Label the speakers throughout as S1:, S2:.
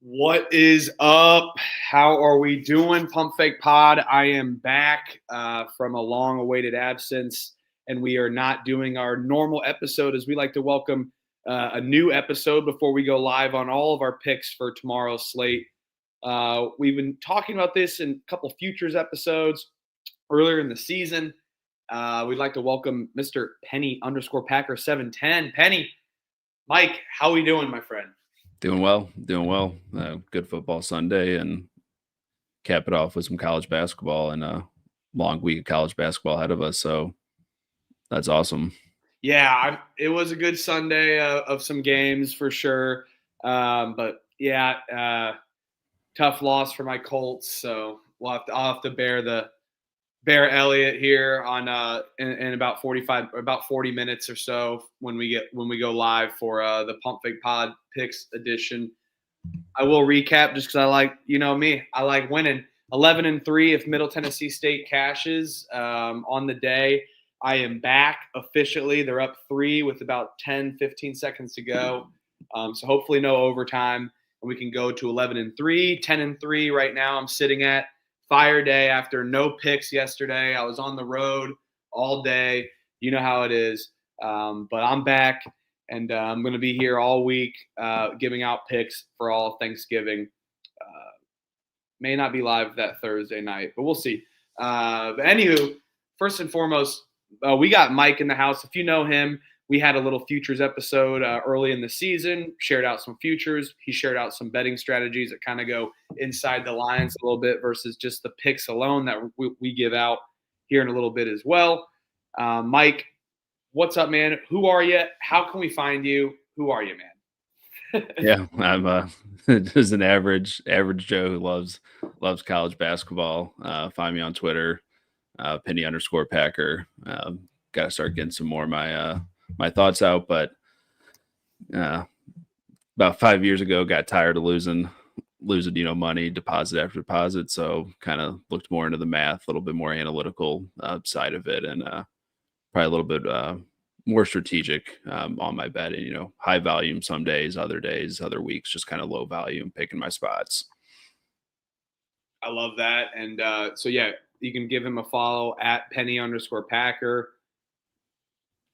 S1: What is up? How are we doing, Pump Fake Pod? I am back from a long-awaited absence, and we are not doing our normal episode as we like to welcome a new episode before we go live on all of our picks for tomorrow's slate. We've been talking about this in a couple futures episodes earlier in the season. We'd like to welcome Mr. Penny_Packer 710. Penny, Mike, how are we doing, my friend?
S2: Doing well. Good football Sunday, and cap it off with some college basketball and a long week of college basketball ahead of us. So that's awesome.
S1: Yeah, it was a good Sunday of some games for sure. But yeah, tough loss for my Colts. So I'll have to bear Elliott here on in about 40 minutes or so when we go live for the Pump Fake Pod Picks edition. I will recap just because I like me. I like winning. 11-3 if Middle Tennessee State cashes on the day. I am back officially. They're up 3 with about 10, 15 seconds to go. So hopefully no overtime, and we can go to 11-3, 10-3 right now. I'm sitting at fire day after no picks yesterday. I was on the road all day. You know how it is. But I'm back, and I'm going to be here all week giving out picks for all Thanksgiving. May not be live that Thursday night, but we'll see. But anywho, first and foremost, we got Mike in the house. If you know him, we had a little futures episode early in the season, shared out some futures. He shared out some betting strategies that kind of go inside the lines a little bit versus just the picks alone that we give out here in a little bit as well. Mike, what's up, man? Who are you? How can we find you? Who are you, man?
S2: Yeah, I'm just an average Joe who loves college basketball. Find me on Twitter, Penny_Packer. Got to start getting some more of my thoughts out, but about 5 years ago, got tired of losing, money deposit after deposit. So kind of looked more into the math, a little bit more analytical side of it, and probably a little bit more strategic on my betting. High volume some days, other weeks, just kind of low volume, picking my spots.
S1: I love that. And so, yeah, you can give him a follow at Penny_Packer.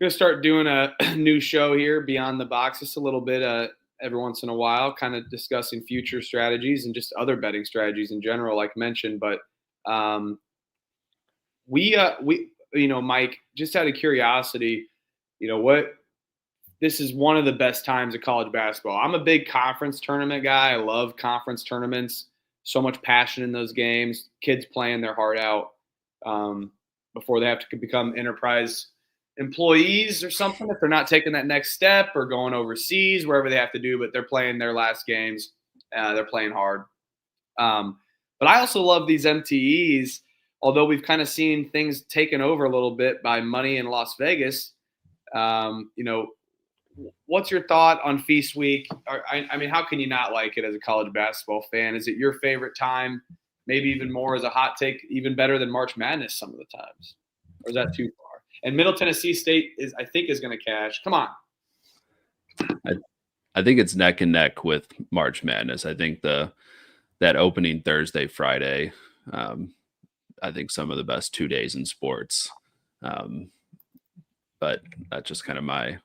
S1: Going to start doing a new show here, Beyond the Box, just a little bit every once in a while, kind of discussing future strategies and just other betting strategies in general, like mentioned. But we, Mike, just out of curiosity, this is one of the best times of college basketball. I'm a big conference tournament guy. I love conference tournaments. So much passion in those games. Kids playing their heart out before they have to become enterprise employees or something, if they're not taking that next step or going overseas, wherever they have to do, but they're playing their last games. They're playing hard. But I also love these MTEs, although we've kind of seen things taken over a little bit by money in Las Vegas. What's your thought on Feast Week? I mean, how can you not like it as a college basketball fan? Is it your favorite time? Maybe even more as a hot take, even better than March Madness some of the times? Or is that too far? And Middle Tennessee State is going to cash. Come on.
S2: I think it's neck and neck with March Madness. I think that opening Thursday, Friday, I think some of the best 2 days in sports. But that's just kind of my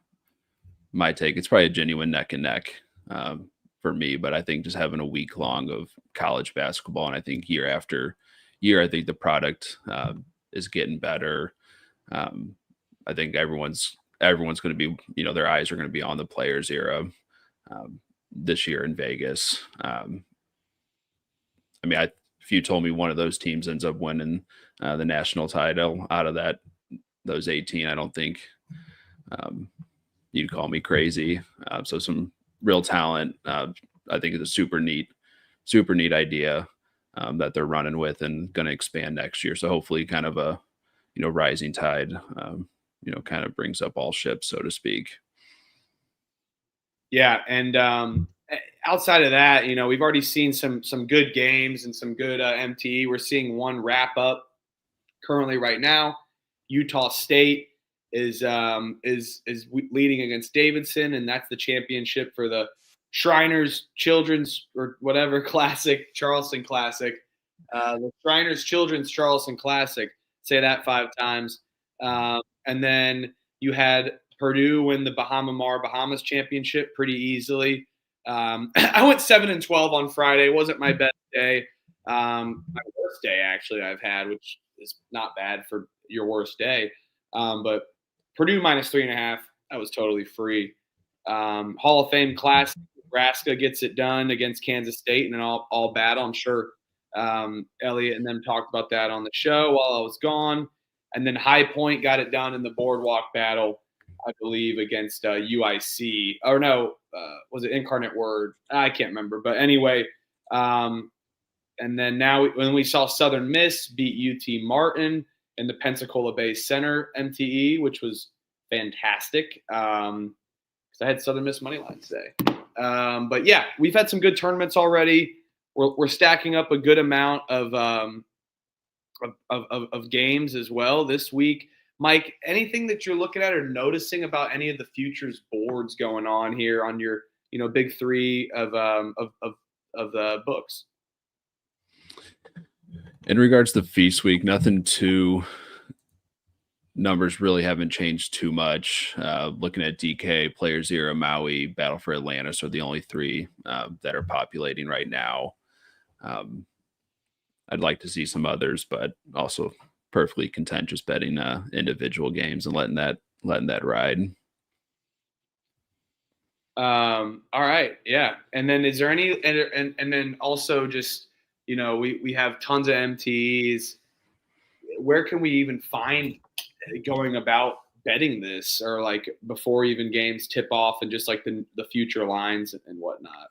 S2: take. It's probably a genuine neck and neck for me, but I think just having a week long of college basketball, and I think year after year, I think the product is getting better. I think everyone's going to be, their eyes are going to be on the Players era this year in Vegas. If you told me one of those teams ends up winning the national title out of those 18, I don't think you'd call me crazy. So some real talent. I think it's a super neat idea that they're running with and going to expand next year. So hopefully kind of a, rising tide, kind of brings up all ships, so to speak.
S1: Yeah. And outside of that, we've already seen some good games and some good MTE. We're seeing one wrap up currently right now. Utah State is leading against Davidson, and that's the championship for the Shriners Children's or whatever Classic, Charleston Classic. The Shriners Children's Charleston Classic. Say that 5 times. And then you had Purdue win the Bahamas Championship pretty easily. I went 7-12 on Friday. It wasn't my best day. My worst day actually I've had, which is not bad for your worst day. But Purdue minus 3.5. That was totally free. Hall of Fame Classic. Nebraska gets it done against Kansas State in an all battle. I'm sure Elliot and them talked about that on the show while I was gone. And then High Point got it done in the Boardwalk battle, I believe, against UIC. Or no, was it Incarnate Word? I can't remember. But anyway, and then now when we saw Southern Miss beat UT Martin in the Pensacola Bay Center MTE, which was fantastic. Because I had Southern Miss money line today. But yeah, we've had some good tournaments already. We're stacking up a good amount of games as well this week. Mike, anything that you're looking at or noticing about any of the futures boards going on here on your big three of the books?
S2: In regards to Feast Week, nothing too. Numbers really haven't changed too much. Looking at DK, Player Zero, Maui, Battle for Atlantis are the only three that are populating right now. I'd like to see some others, but also perfectly content just betting individual games and letting that ride.
S1: All right, yeah. And then is there any and then also just we have tons of MTEs. Where can we even find going about betting this, or like before even games tip off and just like the future lines and whatnot?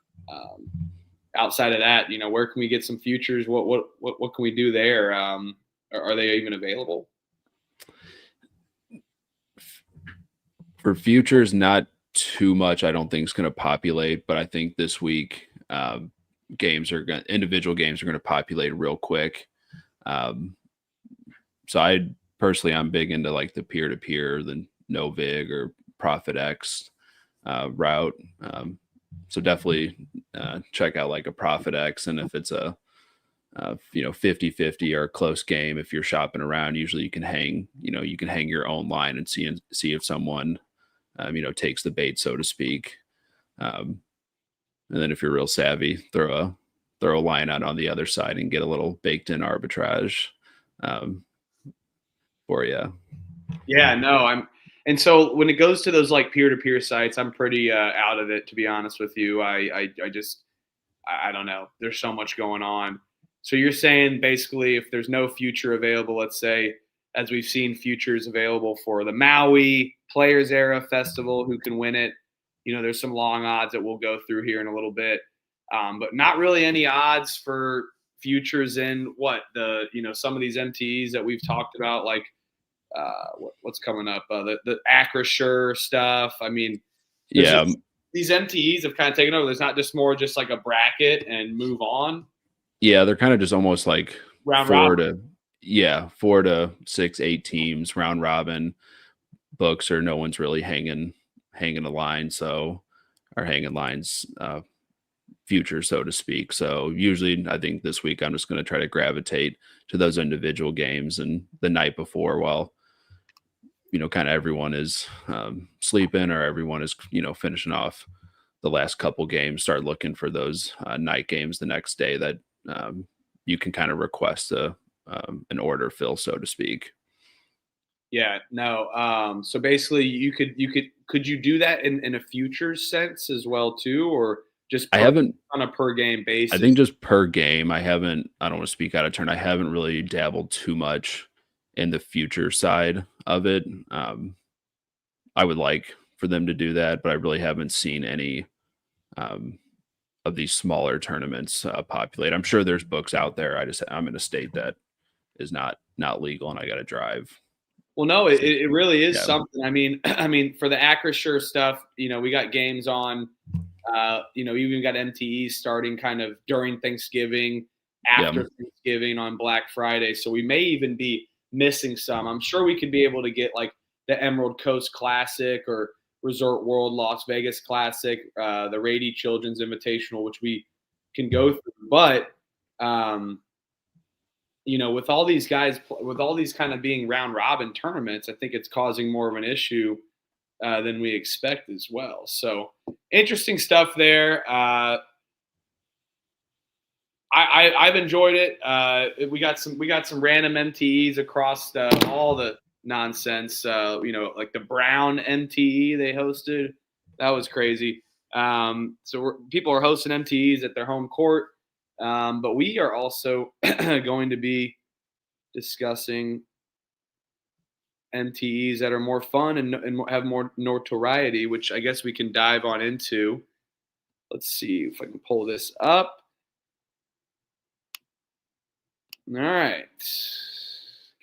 S1: Outside of that, where can we get some futures? What can we do there? Are they even available?
S2: For futures, not too much. I don't think is going to populate, but I think this week individual games are going to populate real quick. So I'm big into like the peer-to-peer, the NoVig or ProfitX route. So definitely check out like a ProfitX, and if it's a 50-50 or a close game, if you're shopping around, usually you can hang your own line and see if someone takes the bait, so to speak. And then if you're real savvy, throw a line out on the other side and get a little baked in arbitrage for you.
S1: Yeah, no, and so when it goes to those like peer-to-peer sites, I'm pretty out of it, to be honest with you. I don't know. There's so much going on. So you're saying basically if there's no future available, let's say, as we've seen futures available for the Maui Players Era Festival, who can win it? There's some long odds that we'll go through here in a little bit, but not really any odds for futures in some of these MTEs that we've talked about, like what's coming up, the Acrisure stuff. I mean,
S2: yeah,
S1: these MTEs have kind of taken over. There's not just more just like a bracket and move on.
S2: Yeah, they're kind of just almost like
S1: round
S2: 4 to 6, 8 teams round robin books, or no one's really hanging a line, hanging lines future, so to speak. So usually I think this week I'm just going to try to gravitate to those individual games, and the night before, while kind of everyone is sleeping or everyone is finishing off the last couple games, start looking for those night games the next day that you can kind of request an order fill, so to speak.
S1: Yeah, no. So basically could you do that in a futures sense as well too, or just on a per game basis?
S2: I think just per game. I don't want to speak out of turn. I haven't really dabbled too much in the future side of it. I would like for them to do that, but I really haven't seen any of these smaller tournaments populate. I'm sure there's books out there. I'm in a state that is not legal, and I got to drive.
S1: Well, no, it really is something. I mean, for the Acrisure stuff, we got games on. Even got MTEs starting kind of during Thanksgiving, after Thanksgiving on Black Friday. So we may even be missing some. I'm sure we could be able to get like the Emerald Coast Classic or Resort World Las Vegas Classic, the Rady Children's Invitational, which we can go through. But with all these guys, with all these kind of being round robin tournaments, I think it's causing more of an issue than we expect as well. So interesting stuff there. I've enjoyed it. We got some random MTEs across all the nonsense. Like the Brown MTE they hosted. That was crazy. People are hosting MTEs at their home court, but we are also going to be discussing MTEs that are more fun and have more notoriety, which I guess we can dive on into. Let's see if I can pull this up. All right.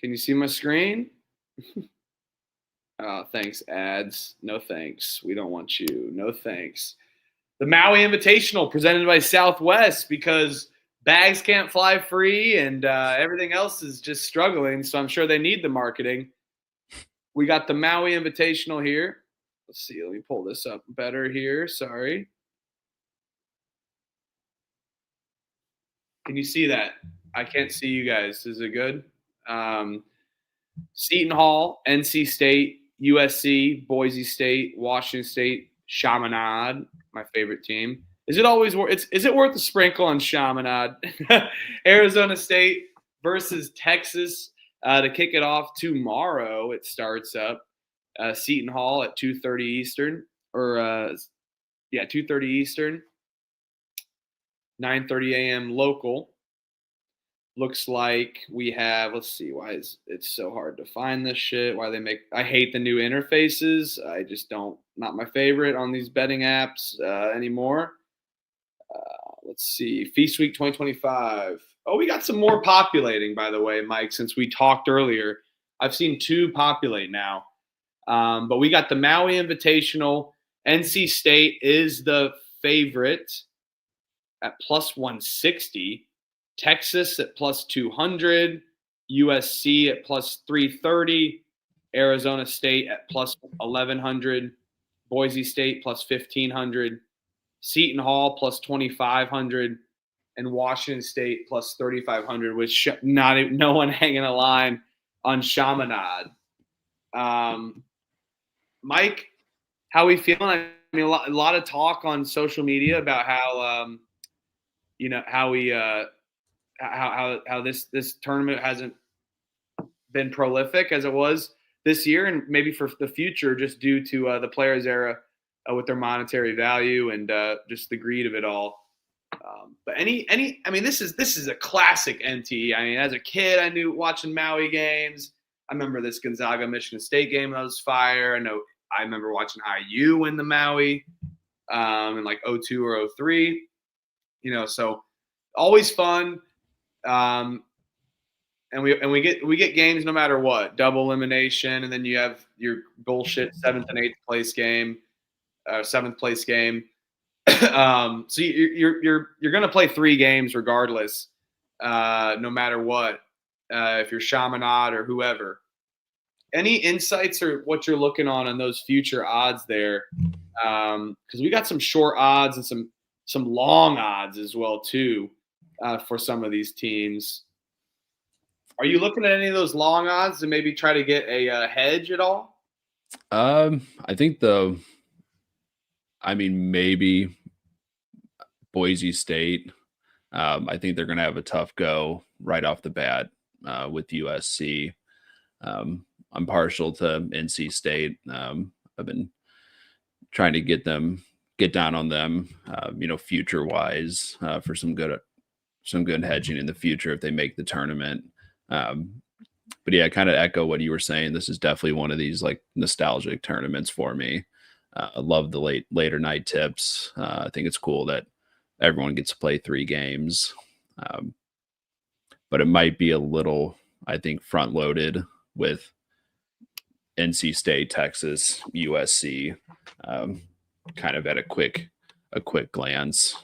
S1: Can you see my screen? Oh, thanks, ads. No thanks. We don't want you. No thanks. The Maui Invitational presented by Southwest, because bags can't fly free and everything else is just struggling. So I'm sure they need the marketing. We got the Maui Invitational here. Let's see. Let me pull this up better here. Sorry. Can you see that? I can't see you guys. Is it good? Seton Hall, NC State, USC, Boise State, Washington State, Chaminade, my favorite team. Is it always worth? Is it worth a sprinkle on Chaminade? Arizona State versus Texas to kick it off tomorrow. It starts up Seton Hall at 2:30 Eastern, or 2:30 Eastern, 9:30 a.m. local. Looks like we have, let's see, why is it so hard to find this shit? I hate the new interfaces. I just not my favorite on these betting apps anymore. Let's see, Feast Week 2025. Oh, we got some more populating, by the way, Mike, since we talked earlier. I've seen 2 populate now. But we got the Maui Invitational. NC State is the favorite at plus 160. Texas at plus 200, USC at plus 330, Arizona State at plus 1100, Boise State plus 1500, Seton Hall plus 2500, and Washington State plus 3500, with no one hanging a line on Chaminade. Mike, how we feeling? I mean, a lot of talk on social media about how how this tournament hasn't been prolific as it was this year, and maybe for the future, just due to the players' era with their monetary value and just the greed of it all. But I mean, this is a classic NT. I mean, as a kid, I knew watching Maui games. I remember this Gonzaga Michigan State game that was fire. I remember watching IU win the Maui in like 02 or 03. So always fun. And we get games no matter what, double elimination, and then you have your bullshit 7th and 8th place game, 7th place game. So you're gonna play 3 games regardless, no matter what, if you're Chaminade or whoever. Any insights or what you're looking on those future odds there? Because we got some short odds and some long odds as well too. For some of these teams. Are you looking at any of those long odds to maybe try to get a hedge at all?
S2: I think maybe Boise State. I think they're going to have a tough go right off the bat with USC. I'm partial to NC State. I've been trying to get down on them, future wise, for some good hedging in the future if they make the tournament. But yeah, kind of echo what you were saying. This is definitely one of these like nostalgic tournaments for me. I love the later night tips. I think it's cool that everyone gets to play 3 games. But it might be a little, I think, front loaded with NC State, Texas, USC, kind of at a quick glance.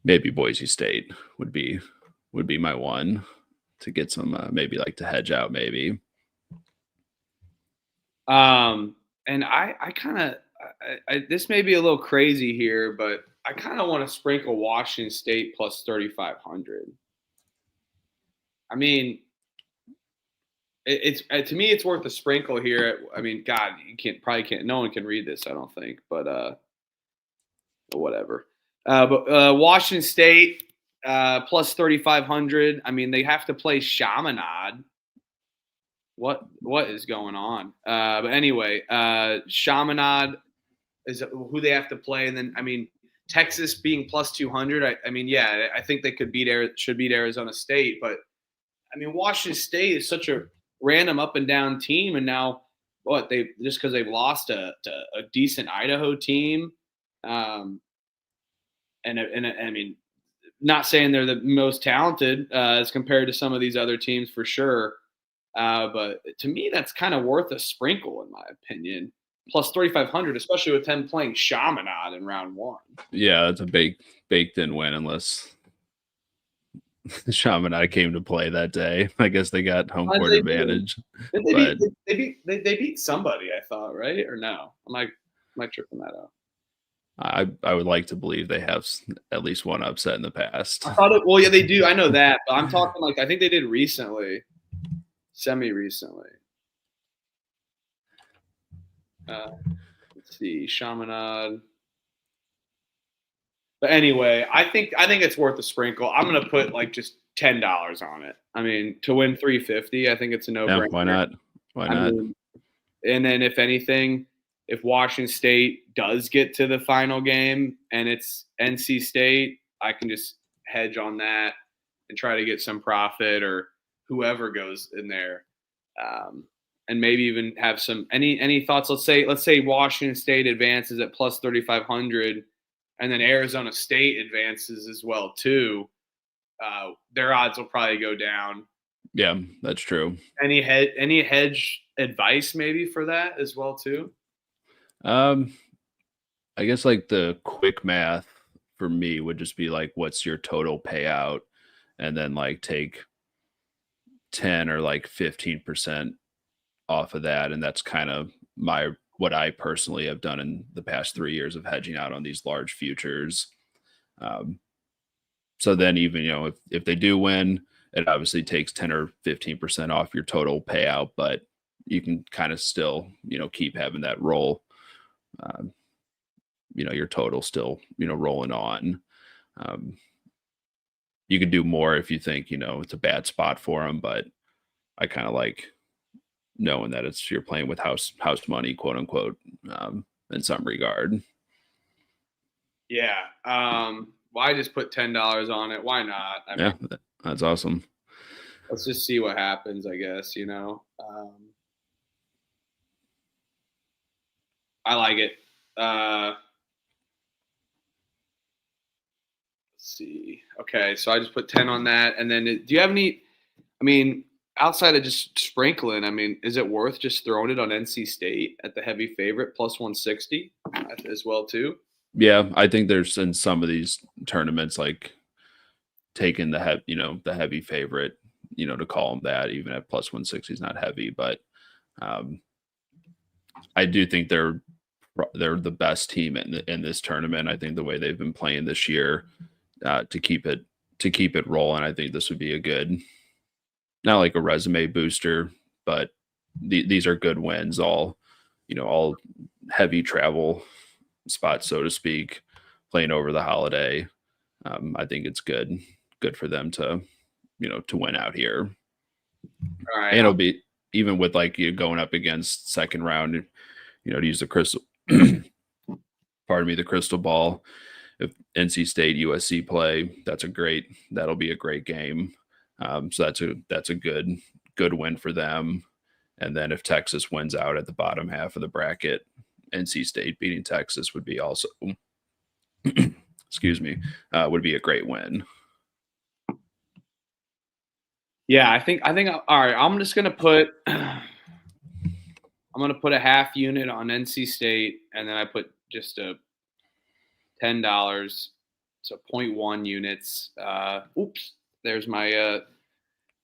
S2: Maybe Boise State would be my one to get some, maybe like to hedge out maybe.
S1: And I kind of, this may be a little crazy here, but I kind of want to sprinkle Washington State plus 3,500. I mean, it's to me, it's worth a sprinkle here. I mean, God, you can't, no one can read this, I don't think, but whatever. But Washington State plus 3,500. I mean, they have to play Chaminade. What is going on? But anyway, Chaminade is who they have to play, and then I mean Texas being plus 200. I mean, yeah, I think they should beat Arizona State, but I mean Washington State is such a random up and down team, and now they just because they've lost to a decent Idaho team, and I mean, not saying they're the most talented as compared to some of these other teams for sure. But to me, that's kind of worth a sprinkle, in my opinion. Plus 3,500, especially with them playing Chaminade in round one.
S2: Yeah, it's a baked in win unless Chaminade came to play that day. I guess they got home court advantage.
S1: They beat somebody, I thought, right? Or no? Am I tripping that out?
S2: I would like to believe they have at least one upset in the past.
S1: Well, yeah, they do. I know that, but I'm talking like I think they did recently, semi-recently. Let's see, Chaminade. But anyway, I think it's worth a sprinkle. I'm gonna put like just $10 on it. I mean, to win 350, I think it's a no-brainer.
S2: Yeah, why not? Why not?
S1: mean, and then if anything, if Washington State does get to the final game and it's NC State, I can just hedge on that and try to get some profit, or whoever goes in there, and maybe even have some any thoughts. Let's say Washington State advances at plus 3,500, and then Arizona State advances as well too. Their odds will probably go down.
S2: Yeah, that's true.
S1: Any hedge advice maybe for that as well too?
S2: I guess like the quick math for me would just be like, what's your total payout? And then like take 10 or like 15% off of that. And that's kind of what I personally have done in the past 3 years of hedging out on these large futures. So then even, if they do win, it obviously takes 10 or 15% off your total payout, but you can kind of still, keep having that roll. Your total still, rolling on. You could do more if you think, it's a bad spot for them, but I kind of like knowing that you're playing with house money, quote unquote, in some regard.
S1: Yeah. Well, I just put $10 on it. Why not?
S2: I mean, that's awesome.
S1: Let's just see what happens, I guess, I like it. Let's see. Okay, so I just put 10 on that. And then do you have any, I mean, outside of just sprinkling, I mean, is it worth just throwing it on NC State at the heavy favorite plus 160 as well too?
S2: Yeah, I think there's in some of these tournaments like taking the heavy favorite, to call them that, even at plus 160 is not heavy, but I do think they're the best team in this tournament. I think the way they've been playing this year, to keep it rolling, I think this would be a good, not like a resume booster, but these are good wins, all heavy travel spots, so to speak, playing over the holiday. I think it's good for them to win out here.
S1: All right.
S2: And it'll be, even with like you going up against second round, to use the crystal the crystal ball. If NC State USC play, that'll be a great game. So that's a good win for them. And then if Texas wins out at the bottom half of the bracket, NC State beating Texas would be also excuse me, would be a great win.
S1: Yeah, I think all right, I'm just going to put a half unit on NC State, and then I put just a $10, so 0.1 units. Oops, there's my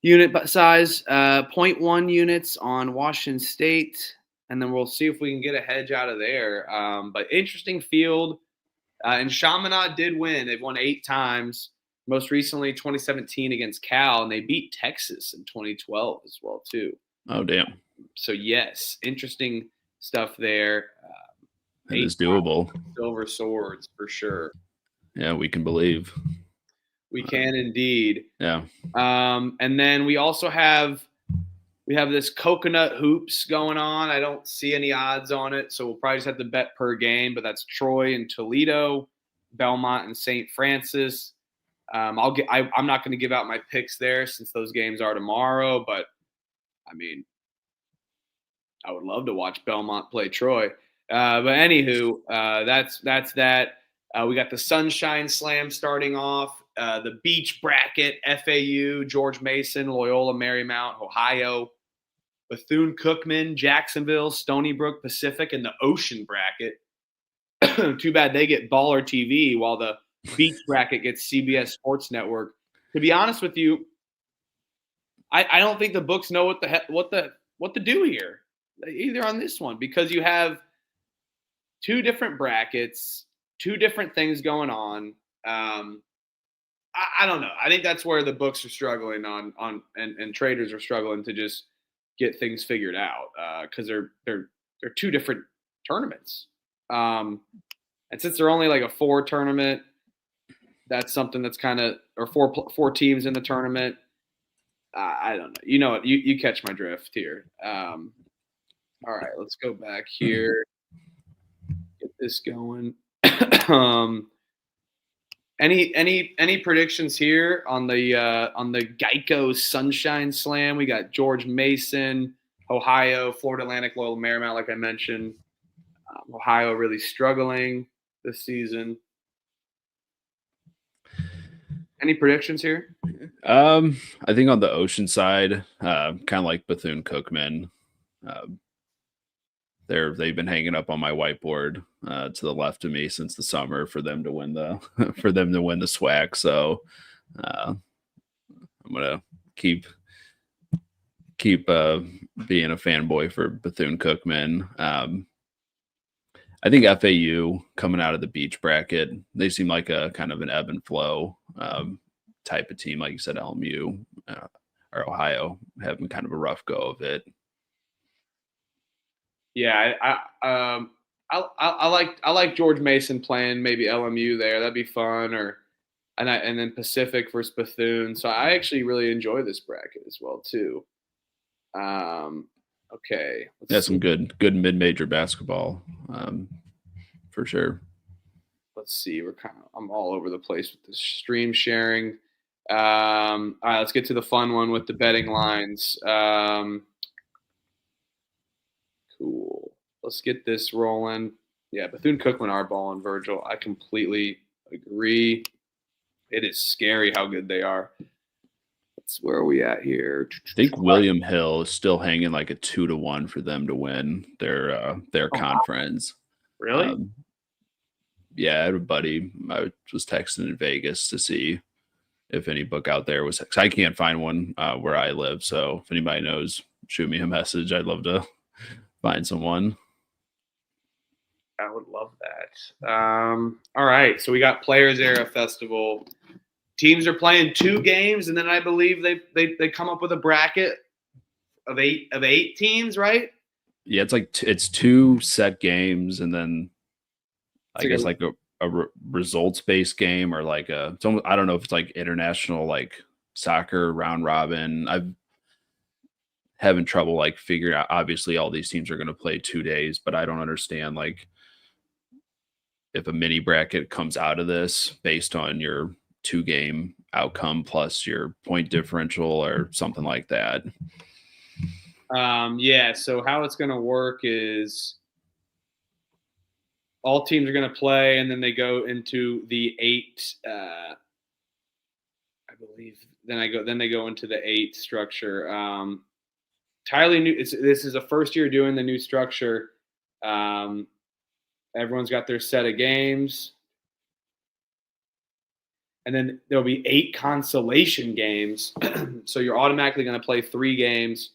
S1: unit size. 0.1 units on Washington State, and then we'll see if we can get a hedge out of there. But interesting field. And Chaminade did win. They've won 8 times. Most recently, 2017 against Cal, and they beat Texas in 2012 as well too.
S2: Oh, damn.
S1: So yes, interesting stuff there.
S2: It is doable.
S1: Silver swords for sure.
S2: Yeah, we can believe.
S1: We can indeed.
S2: Yeah.
S1: And then we also have this coconut hoops going on. I don't see any odds on it, so we'll probably just have to bet per game. But that's Troy and Toledo, Belmont and St. Francis. I'm not going to give out my picks there since those games are tomorrow. But I mean, I would love to watch Belmont play Troy. But anywho, that's that. We got the Sunshine Slam starting off. The beach bracket, FAU, George Mason, Loyola Marymount, Ohio, Bethune-Cookman, Jacksonville, Stony Brook, Pacific, and the Ocean bracket. Too bad they get Baller TV while the beach bracket gets CBS Sports Network. To be honest with you, I don't think the books know what to do here, either on this one, because you have 2 different brackets, 2 different things going on. I don't know. I think that's where the books are struggling and traders are struggling to just get things figured out because they're 2 different tournaments. And since they're only like a 4 tournament, that's something that's kind of, or 4 teams in the tournament. I don't know. You know what? You catch my drift here. All right, let's go back here. Get this going. Any predictions here on the Geico Sunshine Slam? We got George Mason, Ohio, Florida Atlantic, Loyola Marymount, like I mentioned. Ohio really struggling this season. Any predictions here?
S2: I think on the Ocean side, kind of like Bethune-Cookman, they've been hanging up on my whiteboard to the left of me since the summer for them to win the SWAC. So I'm gonna keep being a fanboy for Bethune-Cookman. I think FAU coming out of the beach bracket, they seem like a kind of an ebb and flow type of team. Like you said, LMU or Ohio having kind of a rough go of it.
S1: Yeah, I like George Mason playing maybe LMU there. That'd be fun. And then Pacific versus Bethune. So I actually really enjoy this bracket as well too. Okay.
S2: That's some good mid-major basketball, for sure.
S1: Let's see. I'm all over the place with the stream sharing. All right, let's get to the fun one with the betting lines. Cool. Let's get this rolling. Yeah, Bethune-Cookman are balling, Virgil. I completely agree. It is scary how good they are. Where are we at here?
S2: I think William Hill is still hanging like a 2-1 for them to win their conference.
S1: Wow. Really?
S2: Yeah, I had a buddy. I was texting in Vegas to see if any book out there was. I can't find one where I live. So if anybody knows, shoot me a message. I'd love to find someone.
S1: I would love that. All right, so we got Players Era Festival. Teams are playing 2 games, and then I believe they come up with a bracket of 8 teams, right?
S2: Yeah, it's 2 set games, and then I guess like a results based game, or like I don't know if it's like international like soccer round robin. I'm having trouble like figuring out. Obviously, all these teams are going to play 2 days, but I don't understand like if a mini bracket comes out of this based on your 2-game outcome plus your point differential or something like that.
S1: Yeah, so how it's going to work is all teams are going to play, and then they go into the 8 I believe then they go into the 8 structure. Entirely new. This is the first year doing the new structure. Everyone's got their set of games. And then there'll be 8 consolation games. So you're automatically going to play 3 games.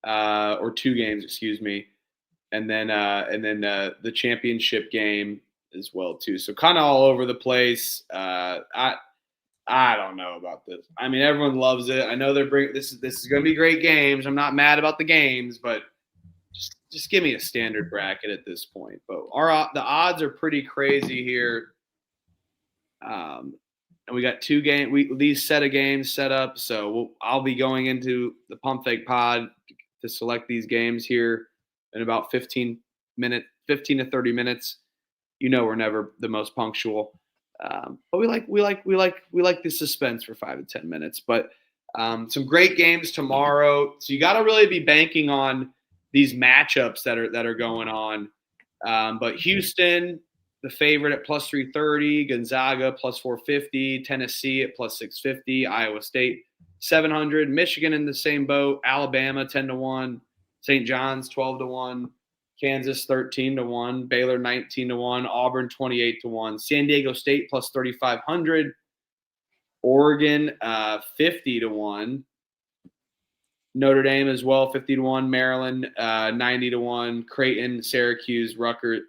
S1: or 2 games, excuse me, and then the championship game as well too. So kind of all over the place. I don't know about this. I mean, everyone loves it. I know they're bringing this is going to be great games. I'm not mad about the games, but just give me a standard bracket at this point. But the odds are pretty crazy here. And we got 2 these set of games set up. So I'll be going into the Pump Fake Pod to select these games here in about 15 to 30 minutes. You know, we're never the most punctual, but we like the suspense for 5 to 10 minutes. But some great games tomorrow. So you got to really be banking on these matchups that are going on. But Houston, the favorite at plus 330, Gonzaga plus 450, Tennessee at plus 650, Iowa State 700, Michigan in the same boat, Alabama 10-1, St. John's 12-1, Kansas 13-1, Baylor 19-1, Auburn 28-1, San Diego State plus 3,500, Oregon 50-1, Notre Dame as well 50-1, Maryland 90-1, Creighton, Syracuse, Rutgers,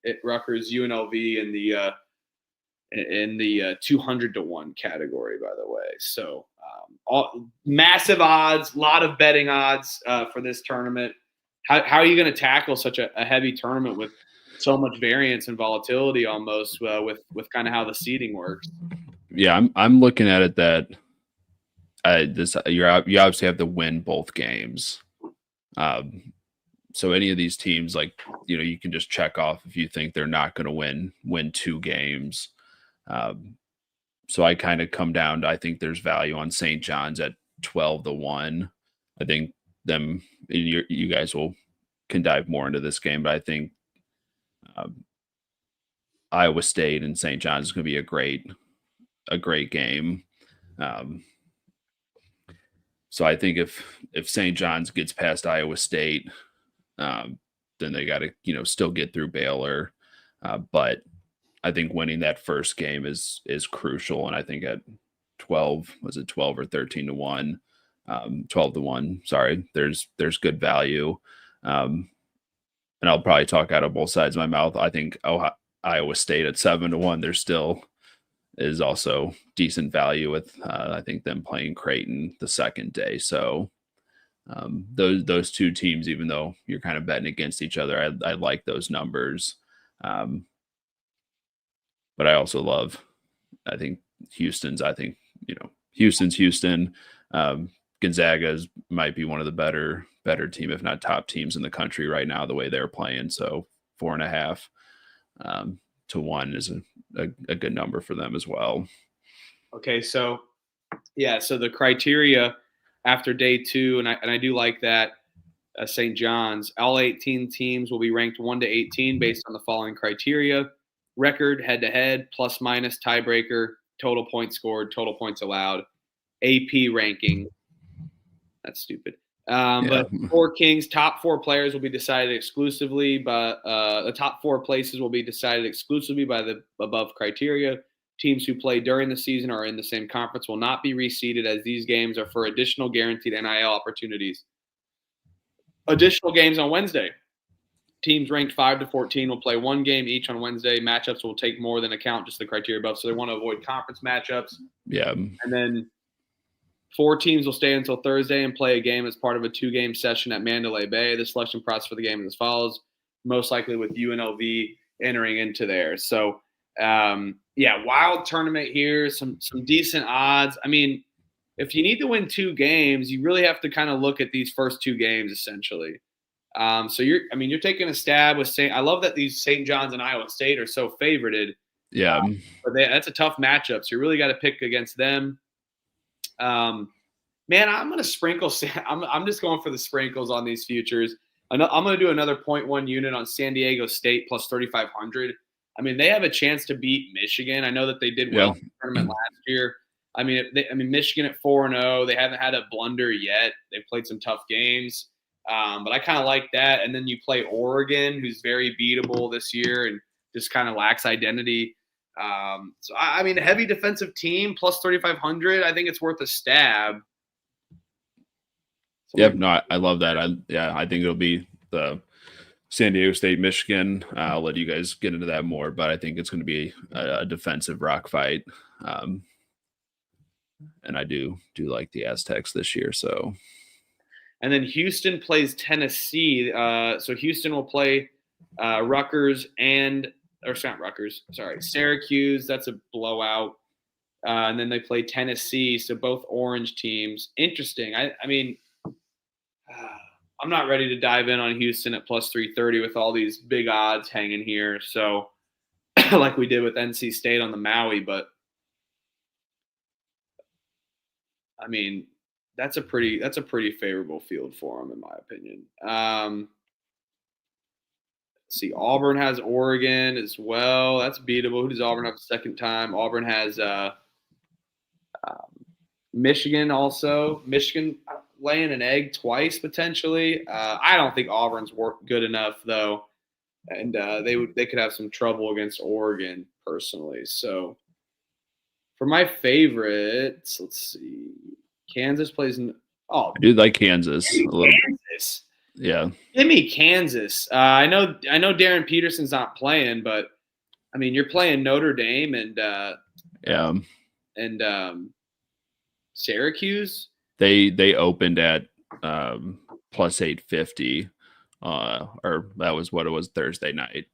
S1: UNLV in the 200-1 category, by the way. So massive odds, a lot of betting odds for this tournament. How are you going to tackle such a heavy tournament with so much variance and volatility almost with kind of how the seeding works?
S2: Yeah, I'm looking at it that you obviously have to win both games. So any of these teams, like, you can just check off if you think they're not going to win 2 games. So I kind of come down to, I think there's value on St. John's at 12-1. I think them, you guys can dive more into this game, but I think Iowa State and St. John's is going to be a great game. So I think if St. John's gets past Iowa State, then they got to still get through Baylor. But I think winning that first game is crucial. And I think at 12 or 13-1, 12-1, sorry, there's good value. And I'll probably talk out of both sides of my mouth. I think Iowa State at 7-1, there still is also decent value with I think them playing Creighton the second day. So those 2 teams, even though you're kind of betting against each other, I like those numbers. But I also love, I think Houston's Houston. Gonzaga might be one of the better team, if not top teams in the country right now, the way they're playing. So 4.5 to 1 is a good number for them as well.
S1: Okay, so the criteria after day 2, and I do like that. St. John's, all 18 teams will be ranked 1 to 18 based on the following criteria: record, head-to-head, plus-minus, tiebreaker, total points scored, total points allowed, AP ranking. That's stupid. But 4 Kings, top 4 players will be decided exclusively by the top 4 places will be decided exclusively by the above criteria. Teams who play during the season or in the same conference will not be reseeded, as these games are for additional guaranteed NIL opportunities. Additional games on Wednesday. Teams ranked 5 to 14 will play 1 game each on Wednesday. Matchups will take more than account just the criteria above, so they want to avoid conference matchups.
S2: Yeah.
S1: And then 4 teams will stay until Thursday and play a game as part of a 2-game session at Mandalay Bay. The selection process for the game is as follows, most likely with UNLV entering into there. So, wild tournament here, some decent odds. I mean, if you need to win 2 games, you really have to kind of look at these first 2 games essentially. So you're taking a stab with I love that these St. John's and Iowa State are so favorited.
S2: Yeah.
S1: But that's a tough matchup. So you really got to pick against them. Man, I'm going to sprinkle. I'm just going for the sprinkles on these futures. I'm going to do another 0.1 unit on San Diego State plus 3,500. I mean, they have a chance to beat Michigan. I know that they did well in the tournament last year. I mean, Michigan at 4-0. They haven't had a blunder yet. They've played some tough games, but I kind of like that. And then you play Oregon, who's very beatable this year and just kind of lacks identity. So I mean, a heavy defensive team plus 3,500. I think it's worth a stab.
S2: Yep. No, I love that. I think it'll be the San Diego State, Michigan. I'll let you guys get into that more, but I think it's going to be a defensive rock fight. And I do like the Aztecs this year. So,
S1: and then Houston plays Tennessee. So Houston will play Rutgers or it's not Rutgers. Sorry, Syracuse. That's a blowout. And then they play Tennessee. So both orange teams. Interesting. I mean, I'm not ready to dive in on Houston at plus 330 with all these big odds hanging here. So, like we did with NC State on the Maui, but I mean, that's a pretty favorable field for them, in my opinion. See, Auburn has Oregon as well. That's beatable. Who does Auburn have the second time? Auburn has Michigan also. Michigan laying an egg twice potentially. I don't think Auburn's good enough though, and they could have some trouble against Oregon personally. So for my favorites, let's see. Kansas plays in. Oh,
S2: I do like Kansas a little.
S1: Kansas.
S2: Yeah.
S1: Give me Kansas. I know Darren Peterson's not playing, but I mean you're playing Notre Dame and Syracuse.
S2: They opened at plus 850, or that was what it was Thursday night.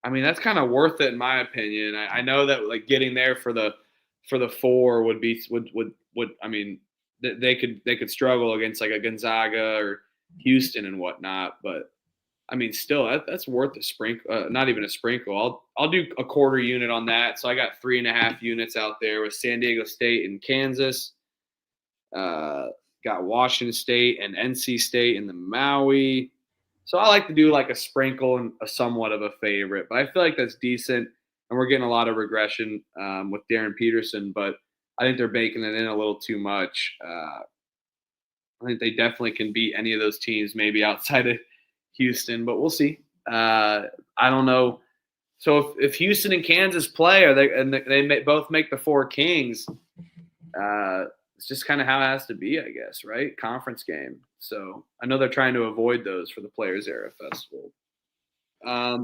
S1: I mean, that's kind of worth it in my opinion. I know that like getting there for the 4 would I mean they could struggle against like a Gonzaga or Houston and whatnot, but I mean still that's worth a sprinkle. Not even a sprinkle. I'll do a quarter unit on that. So I got 3.5 units out there with San Diego State and Kansas. Got Washington State and NC State in the Maui. So I like to do like a sprinkle and a somewhat of a favorite, but I feel like that's decent. And we're getting a lot of regression with Darren Peterson, but I think they're baking it in a little too much. I think they definitely can beat any of those teams, maybe outside of Houston, but we'll see. I don't know. So if Houston and Kansas play, they both make the 4 Kings, it's just kind of how it has to be, I guess, right? Conference game. So I know they're trying to avoid those for the Players Era Festival.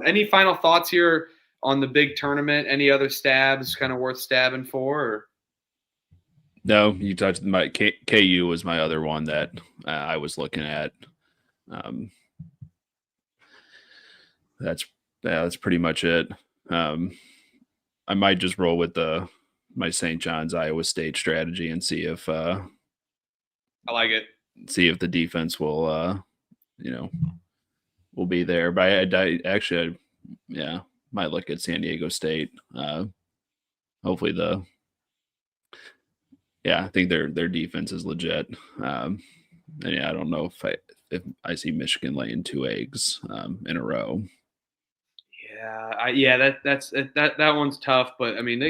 S1: Any final thoughts here on the big tournament? Any other stabs kind of worth stabbing for? Or?
S2: No, you touched my KU was my other one that I was looking at. That's pretty much it. I might just roll with my St. John's Iowa State strategy and see if
S1: I like it.
S2: See if the defense will will be there. But I actually might look at San Diego State. Hopefully I think their defense is legit. And I don't know if I see Michigan laying 2 eggs in a row.
S1: That one's tough, but I mean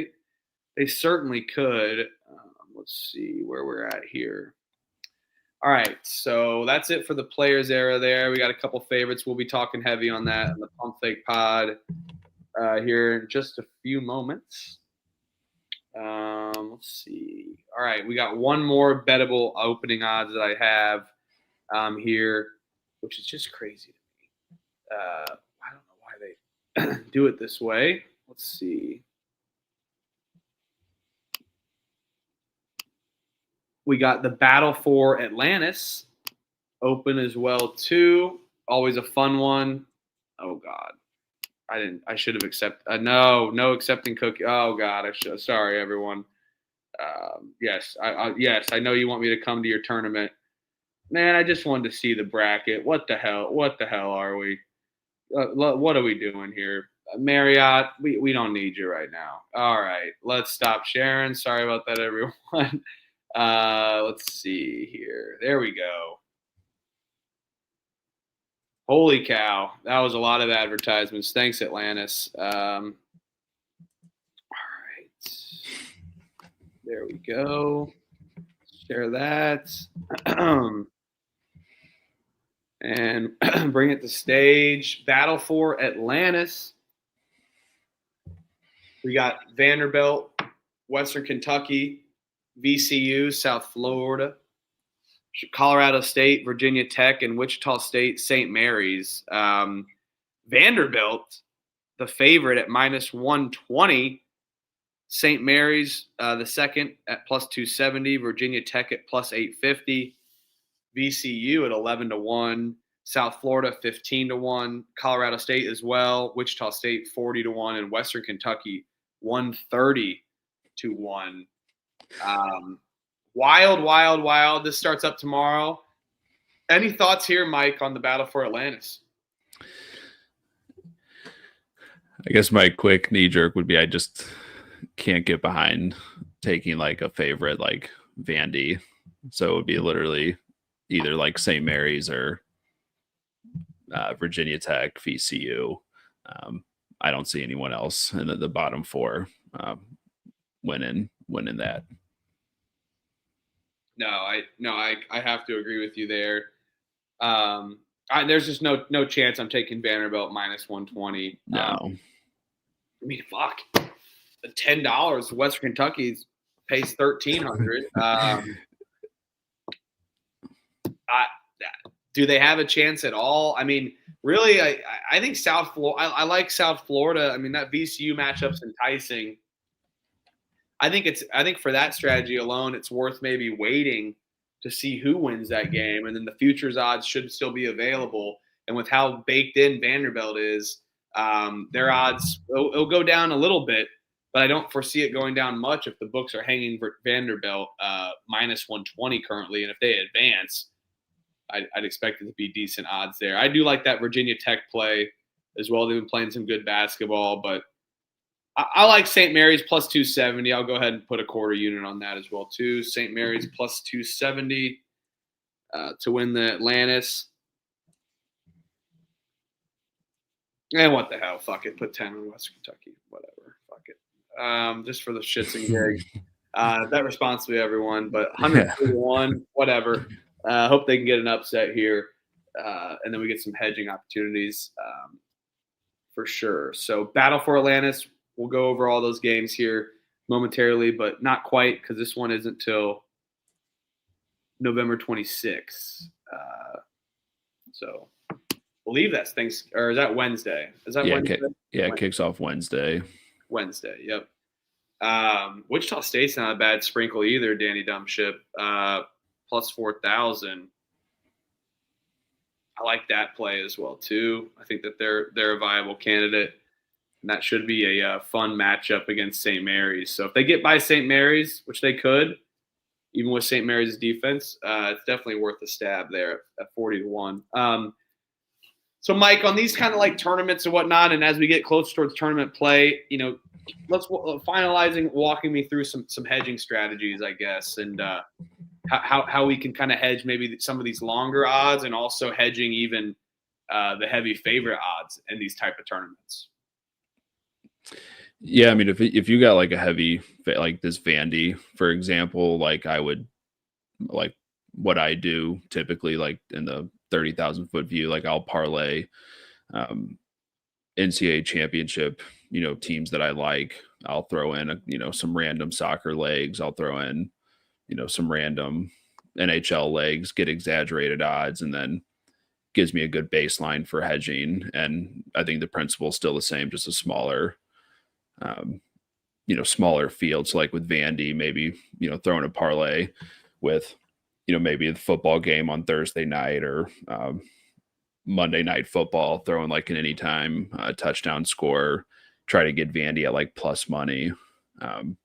S1: they certainly could. Let's see where we're at here. All right, so that's it for the Players Era there. We got a couple favorites. We'll be talking heavy on that in the Pump Fake Pod here in just a few moments. Let's see. All right, we got one more bettable opening odds that I have here, which is just crazy to me. I don't know why they do it this way. Let's see. We got the Battle for Atlantis open as well too. Always a fun one. Oh God, I should have accepted. No accepting cookie. Oh God, Sorry, everyone. Yes, I know you want me to come to your tournament. Man, I just wanted to see the bracket. What the hell? What the hell are we? What are we doing here? Marriott, we don't need you right now. All right, let's stop sharing. Sorry about that, everyone. Let's see here. There we go. Holy cow. That was a lot of advertisements. Thanks, Atlantis. All right. There we go. Share that. And bring it to stage. Battle for Atlantis. We got Vanderbilt, Western Kentucky, VCU, South Florida, Colorado State, Virginia Tech, and Wichita State, St. Mary's. Vanderbilt, the favorite at -120. St. Mary's, the second at +270. Virginia Tech at +850. VCU at 11-1. South Florida 15-1. Colorado State as well. Wichita State 40-1, and Western Kentucky 130-1. Wild. This starts up tomorrow. Any thoughts here, Mike, on the battle for Atlantis?
S2: I guess my quick knee jerk would be I just can't get behind taking like a favorite like Vandy. So it would be literally either like St. Mary's or Virginia Tech, VCU. I don't see anyone else in the bottom four winning that.
S1: No, I have to agree with you there. There's just no chance I'm taking Vanderbilt -120.
S2: No.
S1: I mean, fuck. The $10 Western Kentucky pays $1,300. Do they have a chance at all? I mean, really, I think South Florida. I like South Florida. I mean, that VCU matchup's enticing. I think for that strategy alone, it's worth maybe waiting to see who wins that game, and then the futures odds should still be available. And with how baked in Vanderbilt is, their odds it'll go down a little bit, but I don't foresee it going down much if the books are hanging for Vanderbilt -120 currently, and if they advance, I'd expect it to be decent odds there. I do like that Virginia Tech play as well. They've been playing some good basketball, but I like St. Mary's +270. I'll go ahead and put a quarter unit on that as well too. St. Mary's +270 to win the Atlantis. And what the hell? Fuck it. Put 10 on Western Kentucky. Whatever. Fuck it. Just for the shits and gigs. Bet responsibly, everyone. But 101, whatever. Hope they can get an upset here. And then we get some hedging opportunities for sure. So Battle for Atlantis. We'll go over all those games here momentarily, but not quite because this one isn't till November 26th. So I believe that's or is that Wednesday? Is that Wednesday?
S2: It kicks off Wednesday.
S1: Wednesday, yep. Wichita State's not a bad sprinkle either, Danny Dumbship. +4,000. I like that play as well too. I think that they're a viable candidate. And that should be a fun matchup against St. Mary's. So if they get by St. Mary's, which they could, even with St. Mary's defense, it's definitely worth a stab there at 40-1. So, Mike, on these kind of like tournaments and whatnot, and as we get closer towards tournament play, let's walking me through some hedging strategies, I guess, and how we can kind of hedge maybe some of these longer odds and also hedging even the heavy favorite odds in these type of tournaments.
S2: Yeah, I mean, if you got like a heavy like this Vandy, for example, like I would like what I do typically like in the 30,000 foot view, like I'll parlay NCAA championship, teams that I like. I'll throw in some random soccer legs. I'll throw in some random NHL legs, get exaggerated odds, and then gives me a good baseline for hedging. And I think the principle is still the same, just a smaller smaller field. So like with Vandy, maybe, throwing a parlay with, maybe the football game on Thursday night or Monday Night Football, throwing like an anytime touchdown score, try to get Vandy at like plus money. And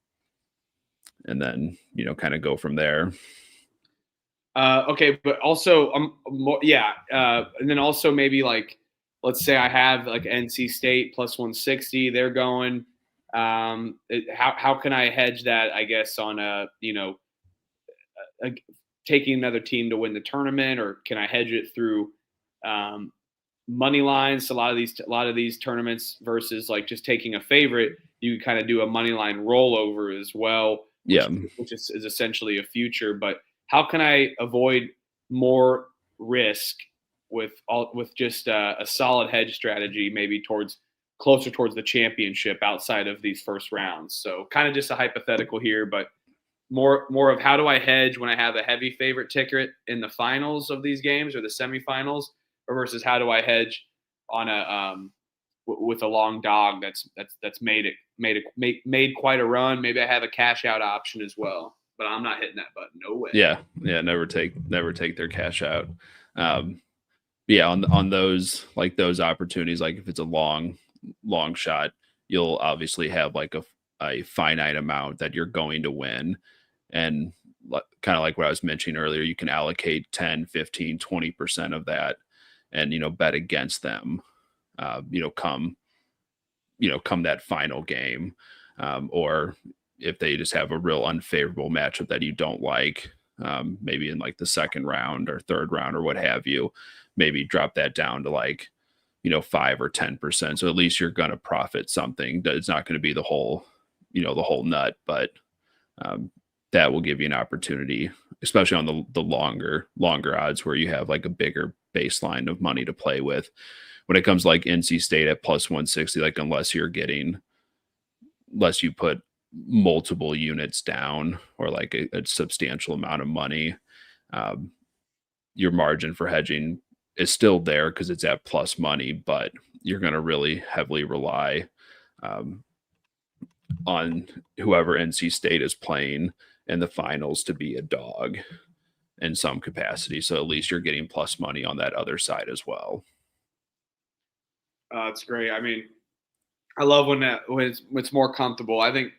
S2: then, kind of go from there.
S1: Okay. But also, and then also maybe like, let's say I have like NC State +160, they're going. How can I hedge that, I guess, on taking another team to win the tournament, or can I hedge it through money lines? A lot of these tournaments versus like just taking a favorite, you kind of do a money line rollover as well, which is essentially a future. But how can I avoid more risk with just a solid hedge strategy, maybe closer towards the championship outside of these first rounds? So kind of just a hypothetical here, but more of how do I hedge when I have a heavy favorite ticket in the finals of these games or the semifinals, or versus how do I hedge on a with a long dog that's made quite a run. Maybe I have a cash out option as well, but I'm not hitting that button. No way.
S2: Yeah. Never take their cash out. Yeah, on those opportunities, like if it's a long shot, you'll obviously have like a finite amount that you're going to win. And kind of like what I was mentioning earlier, you can allocate 10, 15, 20% of that and, bet against them, come that final game. Or if they just have a real unfavorable matchup that you don't like, maybe in like the second round or third round or what have you, maybe drop that down to like, 5 or 10%. So at least you're going to profit something. It's not going to be the whole nut, but that will give you an opportunity, especially on the longer odds where you have like a bigger baseline of money to play with. When it comes to like NC State at plus 160, like unless you put multiple units down or like a substantial amount of money, your margin for hedging is still there because it's at plus money, but you're going to really heavily rely on whoever NC State is playing in the finals to be a dog in some capacity. So at least you're getting plus money on that other side as well.
S1: It's great. I mean, I love when it's more comfortable. I think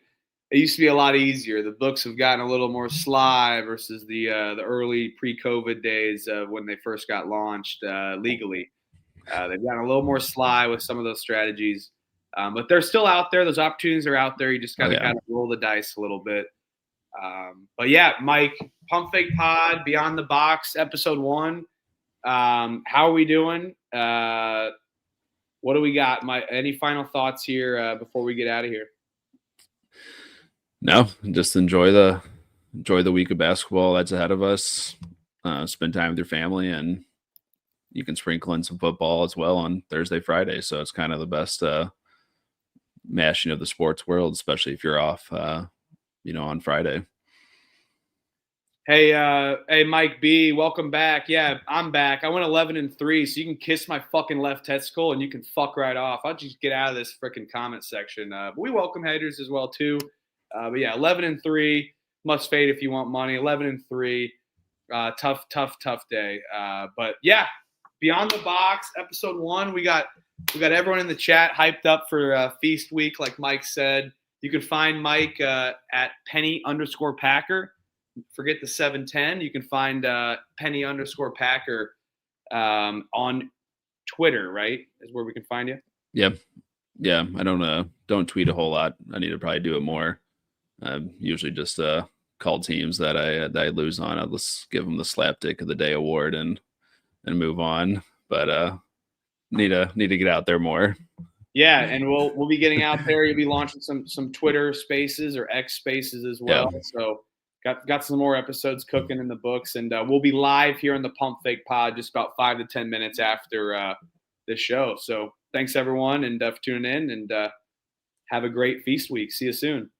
S1: it used to be a lot easier. The books have gotten a little more sly versus the early pre-COVID days when they first got launched legally. They've gotten a little more sly with some of those strategies, but they're still out there. Those opportunities are out there. You just got to kind of roll the dice a little bit. But yeah, Mike, Pump Fake Pod, Beyond the Box, episode 1. How are we doing? What do we got? Any final thoughts here before we get out of here?
S2: No, just enjoy the week of basketball that's ahead of us. Spend time with your family, and you can sprinkle in some football as well on Thursday, Friday. So it's kind of the best mashing of the sports world, especially if you're off, on Friday.
S1: Hey, Mike B, welcome back. Yeah, I'm back. I went 11-3, so you can kiss my fucking left testicle and you can fuck right off. I'll just get out of this freaking comment section. But we welcome haters as well too. But yeah, 11-3, must fade if you want money. 11-3, tough day. But yeah, Beyond the Box, episode 1. We got everyone in the chat hyped up for Feast Week, like Mike said. You can find Mike at Penny_Packer. Forget the 710. You can find Penny_Packer on Twitter, right? Is where we can find you.
S2: Yep. Yeah. I don't tweet a whole lot. I need to probably do it more. Usually just call teams that I lose on. I'll just give them the slapdick of the day award and move on. But need to get out there more.
S1: Yeah, and we'll be getting out there. You'll be launching some Twitter Spaces or X Spaces as well. Yeah. So got some more episodes cooking in the books, and we'll be live here on the Pump Fake Pod just about 5 to 10 minutes after this show. So thanks everyone, and for tuning in, and have a great Feast Week. See you soon.